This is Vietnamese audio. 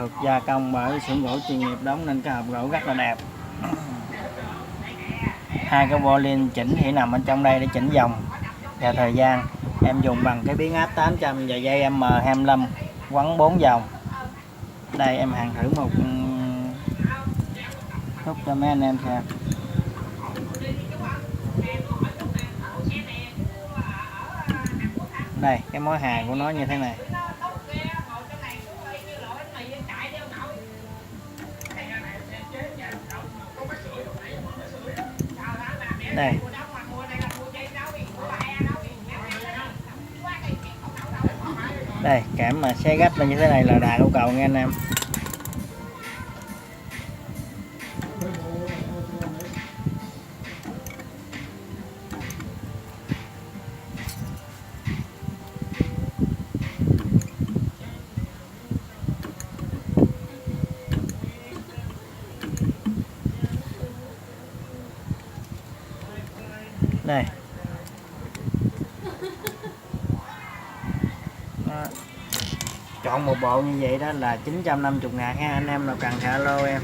Được gia công bởi xưởng gỗ chuyên nghiệp đóng nên cái hộp gỗ rất là đẹp. Hai cái bo liên chỉnh thì nằm ở trong đây để chỉnh dòng và thời gian. Em dùng bằng cái biến áp 800 và dây M25 quấn 4 vòng. Đây em hàng thử một phút cho mấy anh em xem. Đây cái mối hài của nó như thế này. Đây đây cảm mà xé gách là như thế này là đạt yêu cầu nha anh em. Đây đó. Chọn một bộ như vậy đó là 950.000 ha anh em nào cần thì alo em.